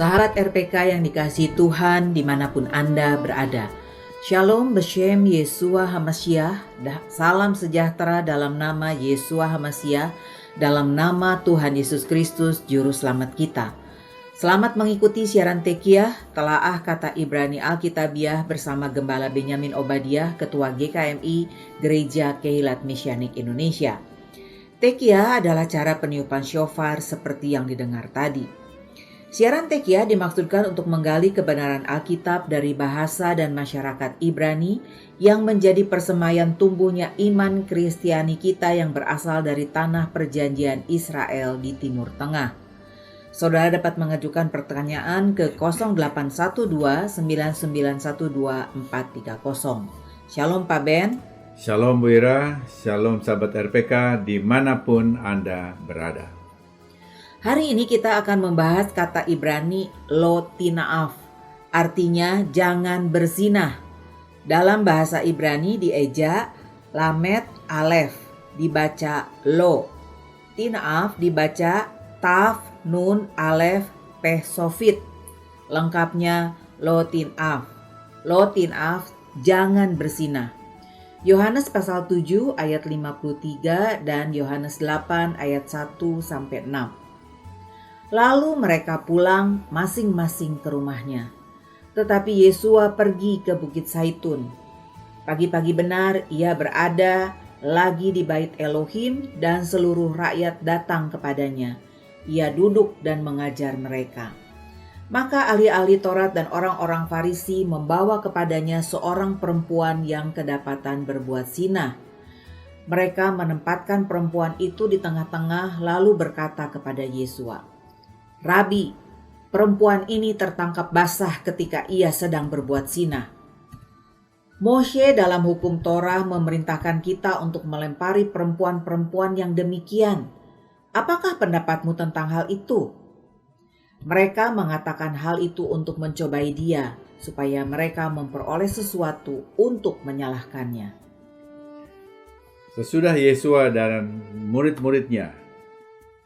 Sahabat RPK yang dikasihi Tuhan dimanapun Anda berada. Shalom Beshem Yeshua HaMashiach. Salam sejahtera dalam nama Yeshua HaMashiach, dalam nama Tuhan Yesus Kristus Juru Selamat kita. Selamat mengikuti siaran Tekiah, Telaah Kata Ibrani Alkitabiah bersama Gembala Benyamin Obadiah, Ketua GKMI Gereja Kehilat Mesianik Indonesia. Tekiah adalah cara peniupan shofar seperti yang didengar tadi. Siaran Tekiah dimaksudkan untuk menggali kebenaran Alkitab dari bahasa dan masyarakat Ibrani yang menjadi persemayan tumbuhnya iman Kristiani kita yang berasal dari tanah perjanjian Israel di Timur Tengah. Saudara dapat mengajukan pertanyaan ke 0812-9912-430. Shalom Pak Ben. Shalom Bu Ira, shalom sahabat RPK dimanapun Anda berada. Hari ini kita akan membahas kata Ibrani lo tinaaf, artinya jangan berzinah. Dalam bahasa Ibrani dieja lamet alef, dibaca lo. Tinaaf dibaca taf nun alef peh sofit. Lengkapnya lo tinaaf. Lo tinaaf, jangan berzinah. Yohanes pasal 7 ayat 53 dan Yohanes 8 ayat 1-6. Lalu mereka pulang masing-masing ke rumahnya. Tetapi Yesua pergi ke Bukit Zaitun. Pagi-pagi benar ia berada lagi di bait Elohim dan seluruh rakyat datang kepadanya. Ia duduk dan mengajar mereka. Maka ahli-ahli Taurat dan orang-orang Farisi membawa kepadanya seorang perempuan yang kedapatan berbuat zina. Mereka menempatkan perempuan itu di tengah-tengah lalu berkata kepada Yesua, Rabi, perempuan ini tertangkap basah ketika ia sedang berbuat zina. Moshe dalam hukum Torah memerintahkan kita untuk melempari perempuan-perempuan yang demikian. Apakah pendapatmu tentang hal itu? Mereka mengatakan hal itu untuk mencobai dia, supaya mereka memperoleh sesuatu untuk menyalahkannya. Sesudah Yesua dan murid-muridnya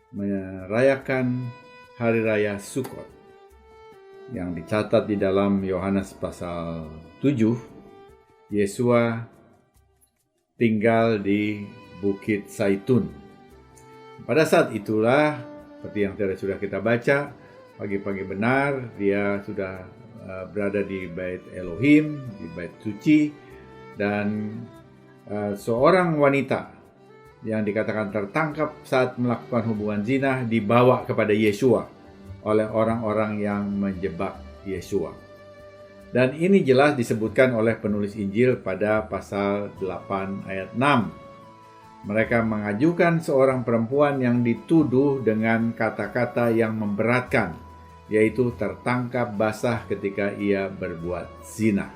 merayakan Hari Raya Sukkot yang dicatat di dalam Yohanes pasal 7, Yesua tinggal di Bukit Zaitun. Pada saat itulah, seperti yang tadi sudah kita baca, pagi-pagi benar dia sudah berada di bait Elohim, di bait suci, dan seorang wanita yang dikatakan tertangkap saat melakukan hubungan zina dibawa kepada Yesua oleh orang-orang yang menjebak Yesua. Dan ini jelas disebutkan oleh penulis Injil pada pasal 8 ayat 6. Mereka mengajukan seorang perempuan yang dituduh dengan kata-kata yang memberatkan, yaitu tertangkap basah ketika ia berbuat zina.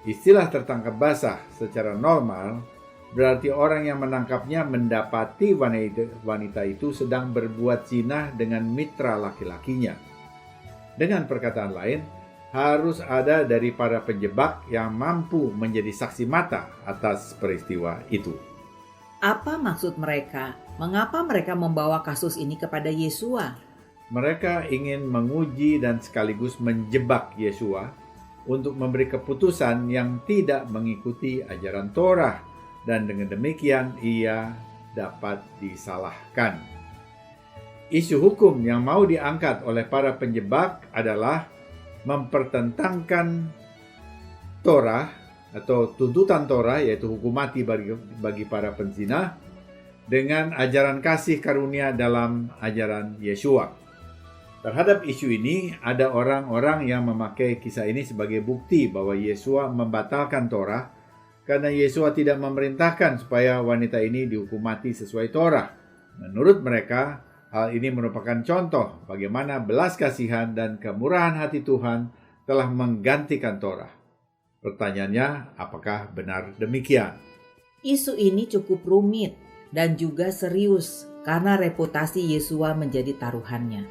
Istilah tertangkap basah secara normal berarti orang yang menangkapnya mendapati wanita itu sedang berbuat zina dengan mitra laki-lakinya. Dengan perkataan lain, harus ada dari para penjebak yang mampu menjadi saksi mata atas peristiwa itu. Apa maksud mereka? Mengapa mereka membawa kasus ini kepada Yesua? Mereka ingin menguji dan sekaligus menjebak Yesua untuk memberi keputusan yang tidak mengikuti ajaran Torah, dan dengan demikian ia dapat disalahkan. Isu hukum yang mau diangkat oleh para penjebak adalah mempertentangkan Torah atau tuntutan Torah, yaitu hukum mati bagi para penzina, dengan ajaran kasih karunia dalam ajaran Yesua. Terhadap isu ini, ada orang-orang yang memakai kisah ini sebagai bukti bahwa Yesua membatalkan Torah karena Yesua tidak memerintahkan supaya wanita ini dihukum mati sesuai Torah. Menurut mereka, hal ini merupakan contoh bagaimana belas kasihan dan kemurahan hati Tuhan telah menggantikan Torah. Pertanyaannya, apakah benar demikian? Isu ini cukup rumit dan juga serius karena reputasi Yesua menjadi taruhannya.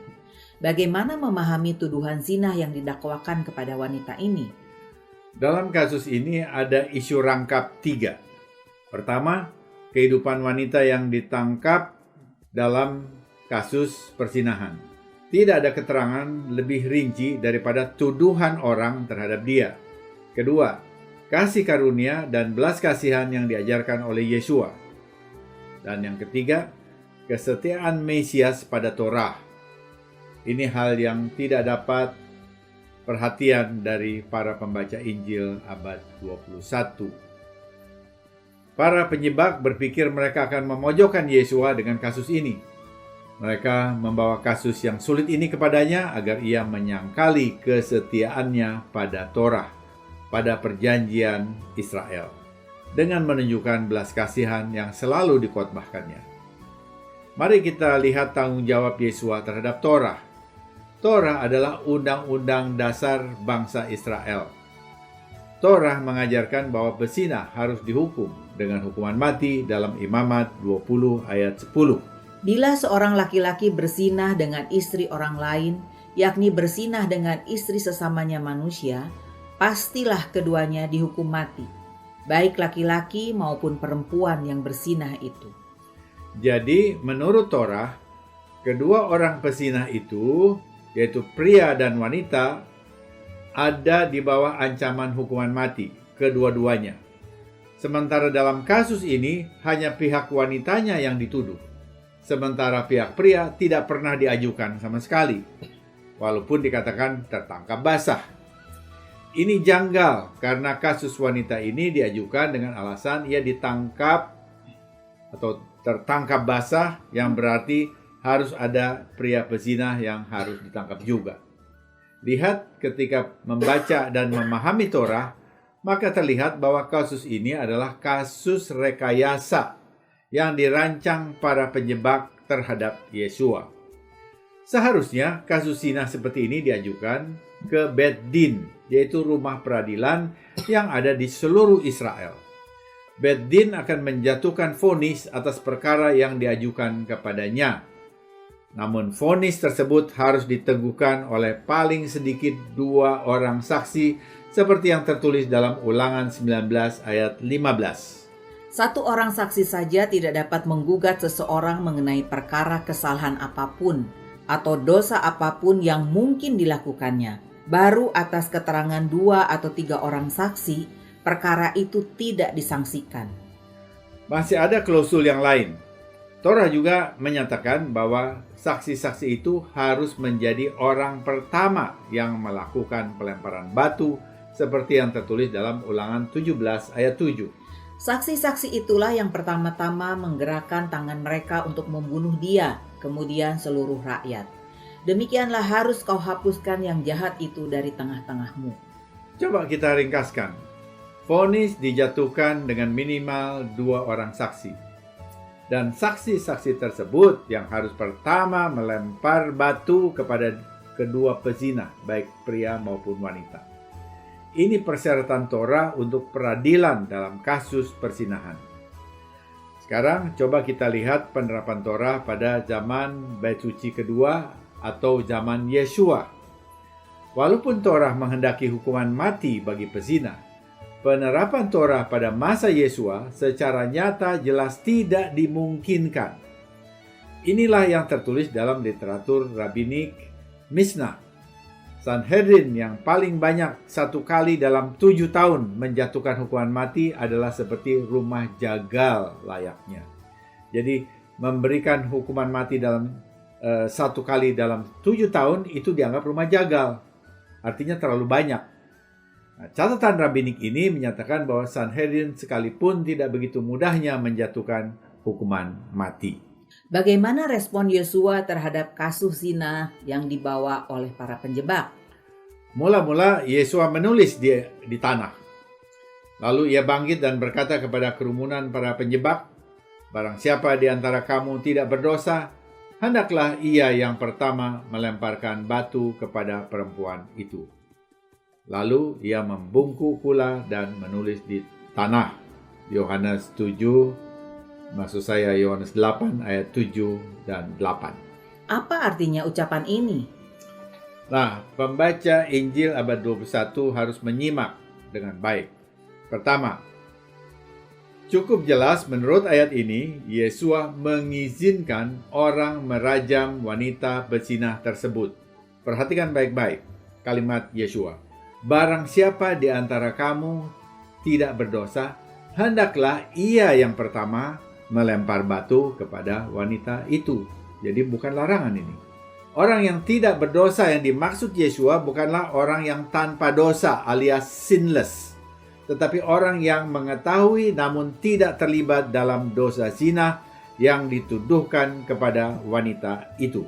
Bagaimana memahami tuduhan zina yang didakwakan kepada wanita ini? Dalam kasus ini ada isu rangkap 3. Pertama, kehidupan wanita yang ditangkap dalam kasus perzinahan. Tidak ada keterangan lebih rinci daripada tuduhan orang terhadap dia. Kedua, kasih karunia dan belas kasihan yang diajarkan oleh Yesua. Dan yang ketiga, kesetiaan Mesias pada Torah. Ini hal yang tidak dapat perhatian dari para pembaca Injil abad 21. Para penyebab berpikir mereka akan memojokkan Yesua dengan kasus ini. Mereka membawa kasus yang sulit ini kepadanya agar ia menyangkali kesetiaannya pada Torah, pada perjanjian Israel, dengan menunjukkan belas kasihan yang selalu dikhotbahkannya. Mari kita lihat tanggung jawab Yesua terhadap Torah. Torah adalah undang-undang dasar bangsa Israel. Torah mengajarkan bahwa pezina harus dihukum dengan hukuman mati dalam Imamat 20 ayat 10. Bila seorang laki-laki berzinah dengan istri orang lain, yakni berzinah dengan istri sesamanya manusia, pastilah keduanya dihukum mati, baik laki-laki maupun perempuan yang berzinah itu. Jadi menurut Torah, kedua orang pezinah itu, yaitu pria dan wanita, ada di bawah ancaman hukuman mati, kedua-duanya. Sementara dalam kasus ini, hanya pihak wanitanya yang dituduh. Sementara pihak pria tidak pernah diajukan sama sekali, walaupun dikatakan tertangkap basah. Ini janggal karena kasus wanita ini diajukan dengan alasan ia ditangkap atau tertangkap basah, yang berarti harus ada pria pezina yang harus ditangkap juga. Lihat, ketika membaca dan memahami Torah, maka terlihat bahwa kasus ini adalah kasus rekayasa yang dirancang para penyebab terhadap Yesua. Seharusnya kasus zina seperti ini diajukan ke Bet Din, yaitu rumah peradilan yang ada di seluruh Israel. Bet Din akan menjatuhkan vonis atas perkara yang diajukan kepadanya. Namun vonis tersebut harus diteguhkan oleh paling sedikit 2 orang saksi, seperti yang tertulis dalam Ulangan 19 ayat 15. Satu orang saksi saja tidak dapat menggugat seseorang mengenai perkara kesalahan apapun atau dosa apapun yang mungkin dilakukannya. Baru atas keterangan 2 atau 3 orang saksi, perkara itu tidak disangsikan. Masih ada klausul yang lain. Torah juga menyatakan bahwa saksi-saksi itu harus menjadi orang pertama yang melakukan pelemparan batu, seperti yang tertulis dalam Ulangan 17 ayat 7. Saksi-saksi itulah yang pertama-tama menggerakkan tangan mereka untuk membunuh dia, kemudian seluruh rakyat. Demikianlah harus kau hapuskan yang jahat itu dari tengah-tengahmu. Coba kita ringkaskan. Vonis dijatuhkan dengan minimal 2 orang saksi. Dan saksi-saksi tersebut yang harus pertama melempar batu kepada kedua pezina, baik pria maupun wanita. Ini persyaratan Torah untuk peradilan dalam kasus perzinahan. Sekarang coba kita lihat penerapan Torah pada zaman Bait Suci kedua atau zaman Yesua. Walaupun Torah menghendaki hukuman mati bagi pezina, penerapan Torah pada masa Yesua secara nyata jelas tidak dimungkinkan. Inilah yang tertulis dalam literatur rabbinik Mishnah. Sanhedrin yang paling banyak 1 kali dalam 7 tahun menjatuhkan hukuman mati adalah seperti rumah jagal layaknya. Jadi memberikan hukuman mati dalam 1 kali dalam 7 tahun itu dianggap rumah jagal. Artinya terlalu banyak. Nah, catatan rabbinik ini menyatakan bahwa Sanhedrin sekalipun tidak begitu mudahnya menjatuhkan hukuman mati. Bagaimana respon Yesua terhadap kasus zina yang dibawa oleh para penjebak? Mula-mula Yesua menulis di tanah. Lalu ia bangkit dan berkata kepada kerumunan para penjebak, "Barang siapa di antara kamu tidak berdosa, hendaklah ia yang pertama melemparkan batu kepada perempuan itu." Lalu ia membungkuk pula dan menulis di tanah. Yohanes 7, maksud saya Yohanes 8 ayat 7 dan 8. Apa artinya ucapan ini? Nah, pembaca Injil abad 21 harus menyimak dengan baik. Pertama, Cukup jelas menurut ayat ini, Yesua mengizinkan orang merajam wanita berzinah tersebut. Perhatikan baik-baik kalimat Yesua. Barang siapa di antara kamu tidak berdosa, hendaklah ia yang pertama melempar batu kepada wanita itu. Jadi bukan larangan ini. Orang yang tidak berdosa yang dimaksud Yesua bukanlah orang yang tanpa dosa alias sinless, tetapi orang yang mengetahui namun tidak terlibat dalam dosa zina yang dituduhkan kepada wanita itu.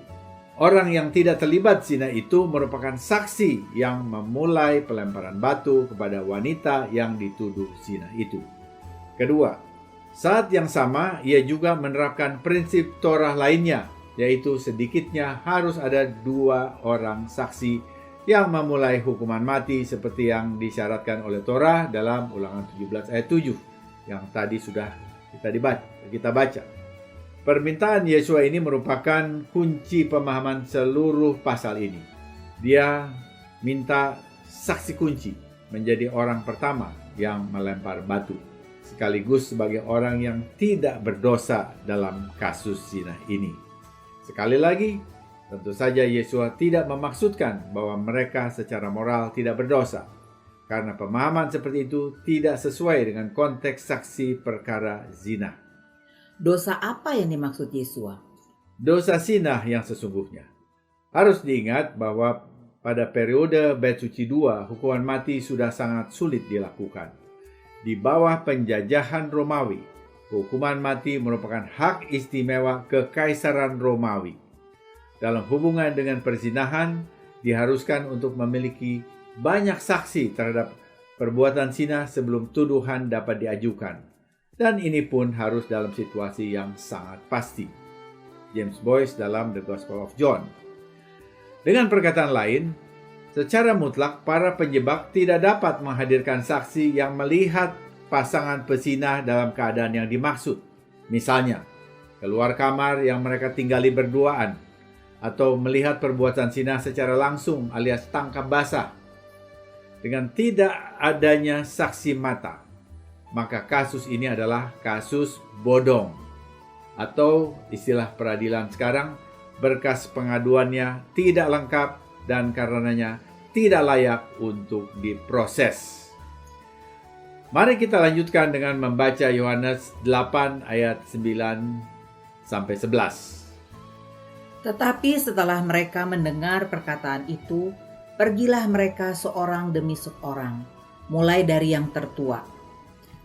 Orang yang tidak terlibat zina itu merupakan saksi yang memulai pelemparan batu kepada wanita yang dituduh zina itu. Kedua, saat yang sama ia juga menerapkan prinsip Torah lainnya, yaitu sedikitnya harus ada 2 orang saksi yang memulai hukuman mati seperti yang disyaratkan oleh Torah dalam Ulangan 17 ayat 7 yang tadi sudah kita baca. Permintaan Yesua ini merupakan kunci pemahaman seluruh pasal ini. Dia minta saksi kunci menjadi orang pertama yang melempar batu, sekaligus sebagai orang yang tidak berdosa dalam kasus zina ini. Sekali lagi, tentu saja Yesua tidak memaksudkan bahwa mereka secara moral tidak berdosa, karena pemahaman seperti itu tidak sesuai dengan konteks saksi perkara zina. Dosa apa yang dimaksud Yesua? Dosa zina yang sesungguhnya. Harus diingat bahwa pada periode Bait Suci II, hukuman mati sudah sangat sulit dilakukan. Di bawah penjajahan Romawi, hukuman mati merupakan hak istimewa Kekaisaran Romawi. Dalam hubungan dengan perzinahan, diharuskan untuk memiliki banyak saksi terhadap perbuatan zina sebelum tuduhan dapat diajukan. Dan ini pun harus dalam situasi yang sangat pasti. James Boyce dalam The Gospel of John. Dengan perkataan lain, secara mutlak para penjebak tidak dapat menghadirkan saksi yang melihat pasangan pezinah dalam keadaan yang dimaksud. Misalnya, keluar kamar yang mereka tinggali berduaan, atau melihat perbuatan zina secara langsung alias tangkap basah. Dengan tidak adanya saksi mata, maka kasus ini adalah kasus bodong. Atau istilah peradilan sekarang, berkas pengaduannya tidak lengkap dan karenanya tidak layak untuk diproses. Mari kita lanjutkan dengan membaca Yohanes 8 ayat 9 sampai 11. Tetapi setelah mereka mendengar perkataan itu, pergilah mereka seorang demi seorang, mulai dari yang tertua.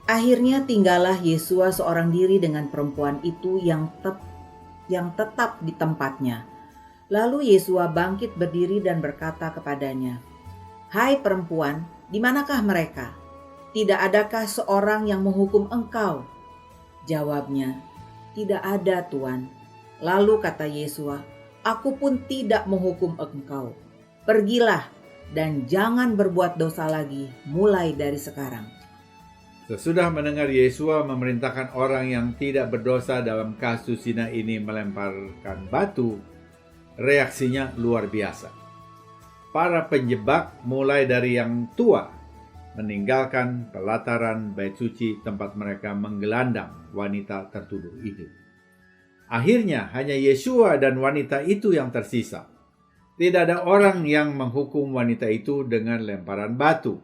Akhirnya tinggallah Yesua seorang diri dengan perempuan itu yang tetap di tempatnya. Lalu Yesua bangkit berdiri dan berkata kepadanya, "Hai perempuan, di manakah mereka? Tidak adakah seorang yang menghukum engkau?" Jawabnya, "Tidak ada, Tuan." Lalu kata Yesua, "Aku pun tidak menghukum engkau. Pergilah dan jangan berbuat dosa lagi mulai dari sekarang." Sesudah mendengar Yesua memerintahkan orang yang tidak berdosa dalam kasus zina ini melemparkan batu, reaksinya luar biasa. Para penjebak mulai dari yang tua meninggalkan pelataran bait suci tempat mereka menggelandang wanita tertuduh itu. Akhirnya hanya Yesua dan wanita itu yang tersisa. Tidak ada orang yang menghukum wanita itu dengan lemparan batu.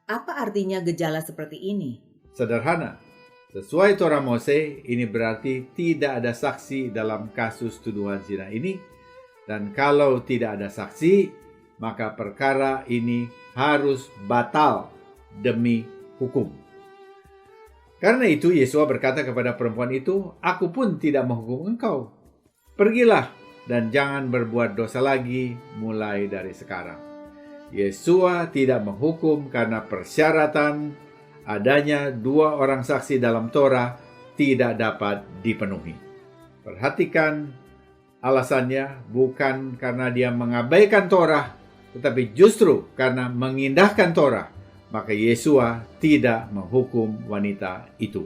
Apa artinya gejala seperti ini? Sederhana. Sesuai Torah Mose, ini berarti tidak ada saksi dalam kasus tuduhan zina ini. Dan kalau tidak ada saksi, maka perkara ini harus batal demi hukum. Karena itu Yesua berkata kepada perempuan itu, "Aku pun tidak menghukum engkau. Pergilah dan jangan berbuat dosa lagi mulai dari sekarang." Yesua tidak menghukum karena persyaratan adanya 2 orang saksi dalam Torah tidak dapat dipenuhi. Perhatikan alasannya, bukan karena dia mengabaikan Torah, tetapi justru karena mengindahkan Torah, maka Yesua tidak menghukum wanita itu.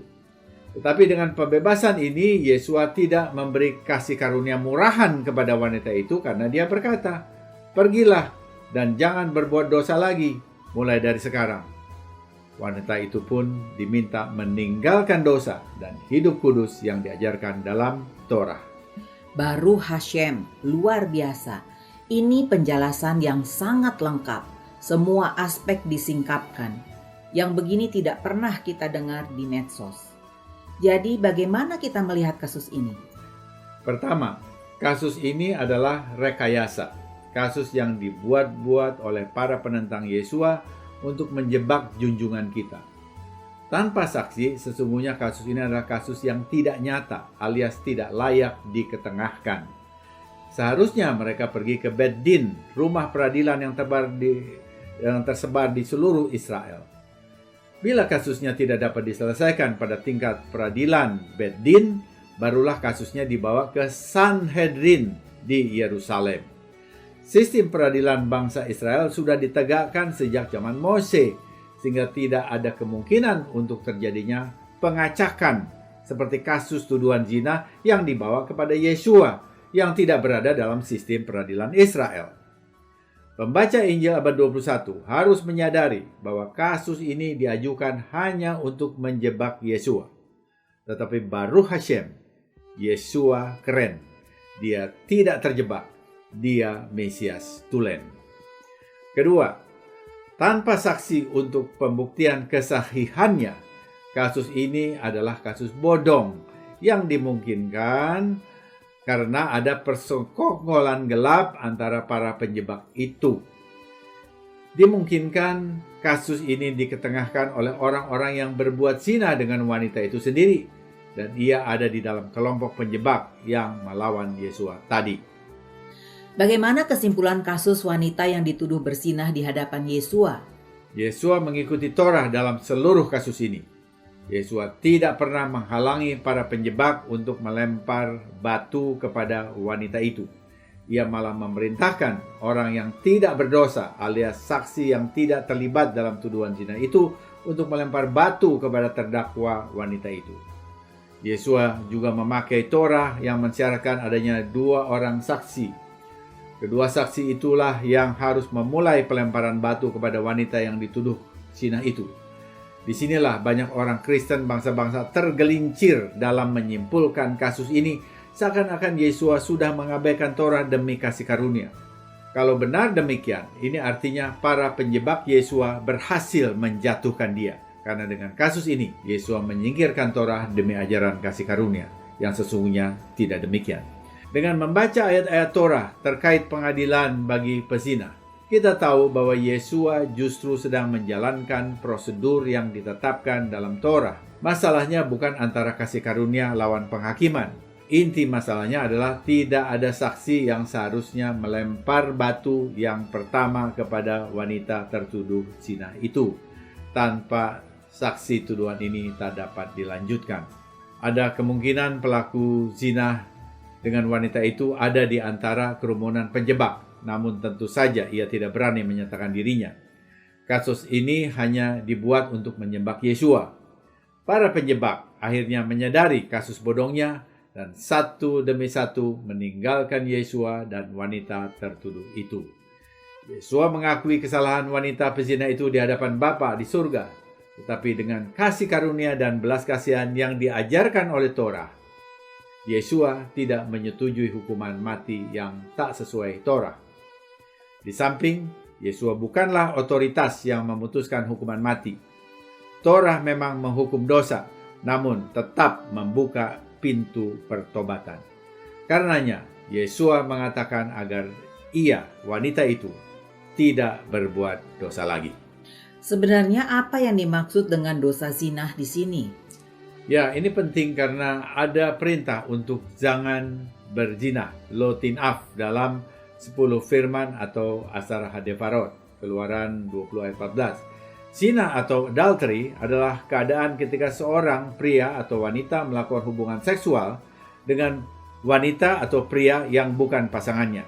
Tetapi dengan pembebasan ini, Yesua tidak memberi kasih karunia murahan kepada wanita itu karena dia berkata, "Pergilah dan jangan berbuat dosa lagi mulai dari sekarang." Wanita itu pun diminta meninggalkan dosa dan hidup kudus yang diajarkan dalam Torah. Baru Hashem, luar biasa. Ini penjelasan yang sangat lengkap. Semua aspek disingkapkan. Yang begini tidak pernah kita dengar di medsos. Jadi bagaimana kita melihat kasus ini? Pertama, kasus ini adalah rekayasa. Kasus yang dibuat-buat oleh para penentang Yesua untuk menjebak junjungan kita. Tanpa saksi, sesungguhnya kasus ini adalah kasus yang tidak nyata alias tidak layak diketengahkan. Seharusnya mereka pergi ke Bet Din, rumah peradilan yang tersebar di seluruh Israel. Bila kasusnya tidak dapat diselesaikan pada tingkat peradilan Bet Din, barulah kasusnya dibawa ke Sanhedrin di Yerusalem. Sistem peradilan bangsa Israel sudah ditegakkan sejak zaman Mose, sehingga tidak ada kemungkinan untuk terjadinya pengacakan seperti kasus tuduhan zina yang dibawa kepada Yesua yang tidak berada dalam sistem peradilan Israel. Pembaca Injil abad 21 harus menyadari bahwa kasus ini diajukan hanya untuk menjebak Yesua. Tetapi Baruch Hashem, Yesua keren. Dia tidak terjebak. Dia Mesias tulen. Kedua, tanpa saksi untuk pembuktian kesahihannya, kasus ini adalah kasus bodong yang dimungkinkan karena ada persekongkolan gelap antara para penjebak itu. Dimungkinkan kasus ini diketengahkan oleh orang-orang yang berbuat zina dengan wanita itu sendiri, dan ia ada di dalam kelompok penjebak yang melawan Yesua tadi. Bagaimana kesimpulan kasus wanita yang dituduh berzinah di hadapan Yesua? Yesua mengikuti Torah dalam seluruh kasus ini. Yesua tidak pernah menghalangi para penjebak untuk melempar batu kepada wanita itu. Ia malah memerintahkan orang yang tidak berdosa alias saksi yang tidak terlibat dalam tuduhan zina itu untuk melempar batu kepada terdakwa wanita itu. Yesua juga memakai Torah yang mensyaratkan adanya 2 orang saksi. Kedua saksi itulah yang harus memulai pelemparan batu kepada wanita yang dituduh zina itu. Disinilah banyak orang Kristen bangsa-bangsa tergelincir dalam menyimpulkan kasus ini seakan-akan Yesua sudah mengabaikan Torah demi kasih karunia. Kalau benar demikian, ini artinya para penjebak Yesua berhasil menjatuhkan dia. Karena dengan kasus ini, Yesua menyingkirkan Torah demi ajaran kasih karunia, yang sesungguhnya tidak demikian. Dengan membaca ayat-ayat Torah terkait pengadilan bagi pezina, kita tahu bahwa Yesua justru sedang menjalankan prosedur yang ditetapkan dalam Torah. Masalahnya bukan antara kasih karunia lawan penghakiman. Inti masalahnya adalah tidak ada saksi yang seharusnya melempar batu yang pertama kepada wanita tertuduh zina itu. Tanpa saksi tuduhan ini tak dapat dilanjutkan. Ada kemungkinan pelaku zina dengan wanita itu ada di antara kerumunan penjebak, namun tentu saja ia tidak berani menyatakan dirinya. Kasus ini hanya dibuat untuk menjebak Yesua. Para penjebak akhirnya menyadari kasus bodongnya dan satu demi satu meninggalkan Yesua dan wanita tertuduh itu. Yesua mengakui kesalahan wanita pezina itu di hadapan Bapa di surga, tetapi dengan kasih karunia dan belas kasihan yang diajarkan oleh Torah, Yesua tidak menyetujui hukuman mati yang tak sesuai Torah. Di samping, Yesua bukanlah otoritas yang memutuskan hukuman mati. Torah memang menghukum dosa, namun tetap membuka pintu pertobatan. Karenanya, Yesua mengatakan agar ia, wanita itu, tidak berbuat dosa lagi. Sebenarnya apa yang dimaksud dengan dosa zina di sini? Ya, ini penting karena ada perintah untuk jangan berzina, lo tinaf dalam 10 firman atau Asar Hadefarot, Keluaran 20 ayat 14. Zina atau adultery adalah keadaan ketika seorang pria atau wanita melakukan hubungan seksual dengan wanita atau pria yang bukan pasangannya.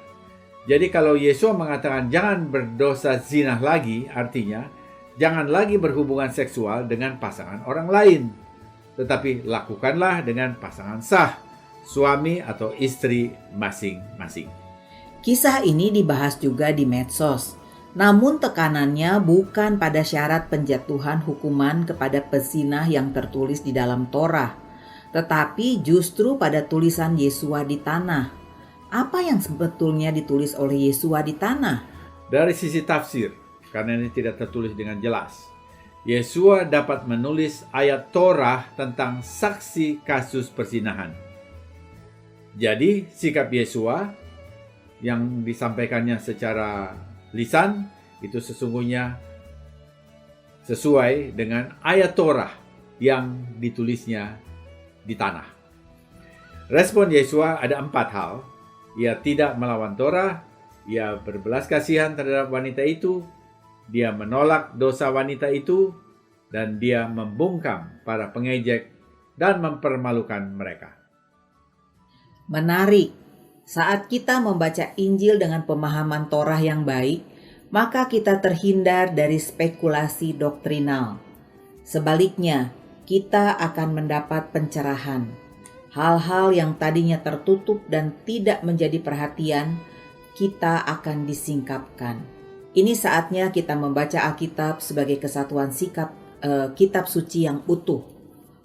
Jadi kalau Yesua mengatakan jangan berdosa zina lagi, artinya jangan lagi berhubungan seksual dengan pasangan orang lain. Tetapi lakukanlah dengan pasangan sah, suami atau istri masing-masing. Kisah ini dibahas juga di medsos. Namun tekanannya bukan pada syarat penjatuhan hukuman kepada pezinah yang tertulis di dalam Torah, tetapi justru pada tulisan Yesua di tanah. Apa yang sebetulnya ditulis oleh Yesua di tanah? Dari sisi tafsir, karena ini tidak tertulis dengan jelas, Yesua dapat menulis ayat Torah tentang saksi kasus perzinahan. Jadi sikap Yesua yang disampaikannya secara lisan itu sesungguhnya sesuai dengan ayat Torah yang ditulisnya di tanah. Respon Yesua ada 4 hal. Ia tidak melawan Torah, ia berbelas kasihan terhadap wanita itu, dia menolak dosa wanita itu, dan dia membungkam para pengejek dan mempermalukan mereka. Menarik. Saat kita membaca Injil dengan pemahaman Torah yang baik, maka kita terhindar dari spekulasi doktrinal. Sebaliknya, kita akan mendapat pencerahan. Hal-hal yang tadinya tertutup dan tidak menjadi perhatian, kita akan disingkapkan. Ini saatnya kita membaca Alkitab sebagai kesatuan sikap kitab suci yang utuh.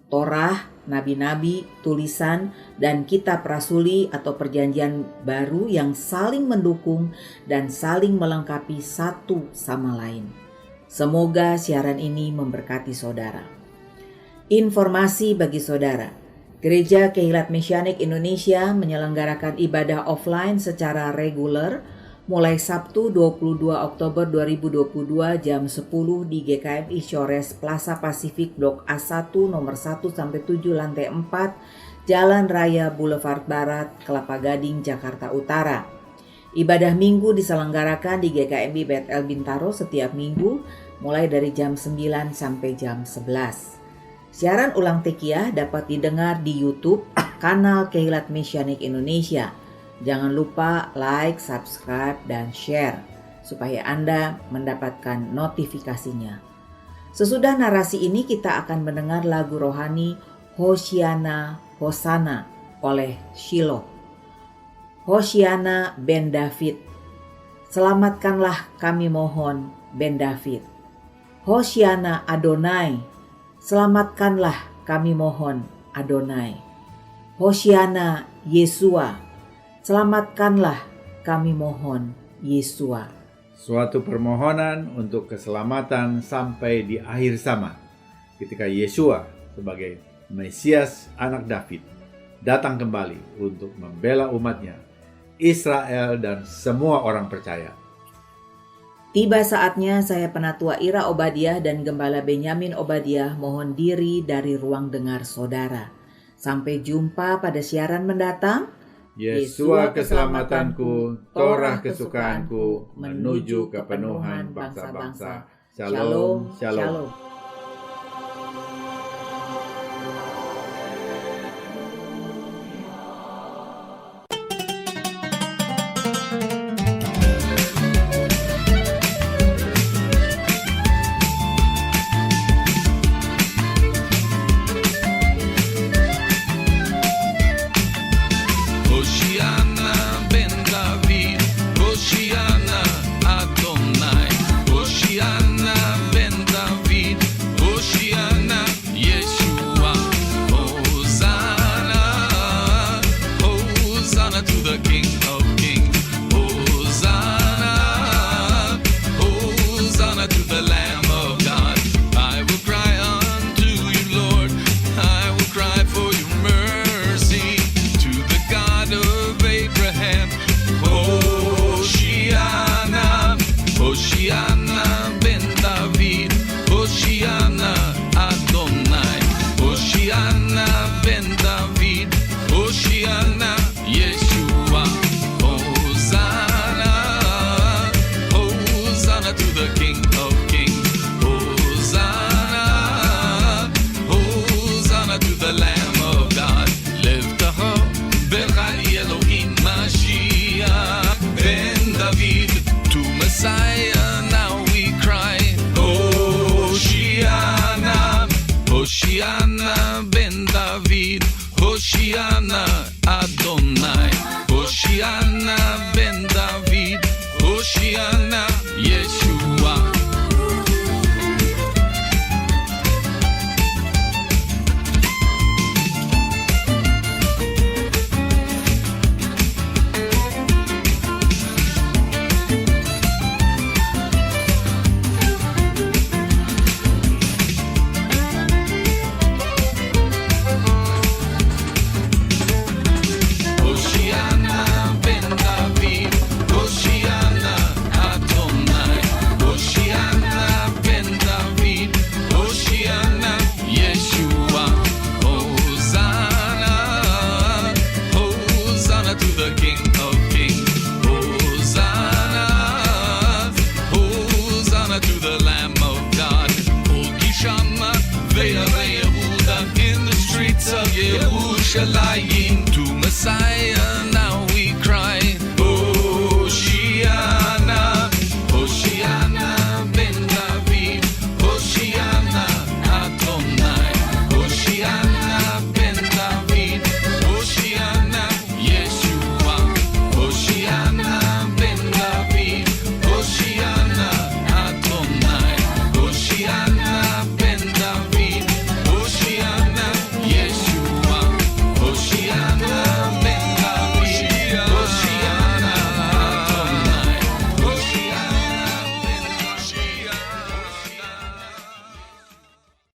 Torah, nabi-nabi, tulisan, dan kitab rasuli atau perjanjian baru yang saling mendukung dan saling melengkapi satu sama lain. Semoga siaran ini memberkati saudara. Informasi bagi saudara. Gereja Kehillat Mesianik Indonesia menyelenggarakan ibadah offline secara reguler mulai Sabtu 22 Oktober 2022 jam 10 di GKMI Shores Plaza Pasifik Blok A1 nomor 1-7 lantai 4 Jalan Raya Boulevard Barat, Kelapa Gading, Jakarta Utara. Ibadah minggu diselenggarakan di GKMI Bethel Bintaro setiap minggu mulai dari jam 9 sampai jam 11. Siaran ulang Tekiyah dapat didengar di YouTube kanal Kehillat Mesianik Indonesia. Jangan lupa like, subscribe, dan share supaya Anda mendapatkan notifikasinya. Sesudah narasi ini kita akan mendengar lagu rohani Hosiana Hosana oleh Shiloh. Hosiana Ben David. Selamatkanlah kami mohon Ben David. Hosiana Adonai. Selamatkanlah kami mohon Adonai. Hosiana Yesua. Selamatkanlah kami mohon Yesua. Suatu permohonan untuk keselamatan sampai di akhir zaman ketika Yesua sebagai Mesias anak David datang kembali untuk membela umatnya, Israel dan semua orang percaya. Tiba saatnya saya Penatua Ira Obadiah dan Gembala Benyamin Obadiah mohon diri dari ruang dengar saudara. Sampai jumpa pada siaran mendatang. Yesua keselamatanku, Torah kesukaanku, menuju kepenuhan bangsa-bangsa. Shalom, shalom. Hosiana Ben David, Hosiana Adonai, Hosiana Ben David, Hosiana Yeshua. Yerushalayim to Messiah.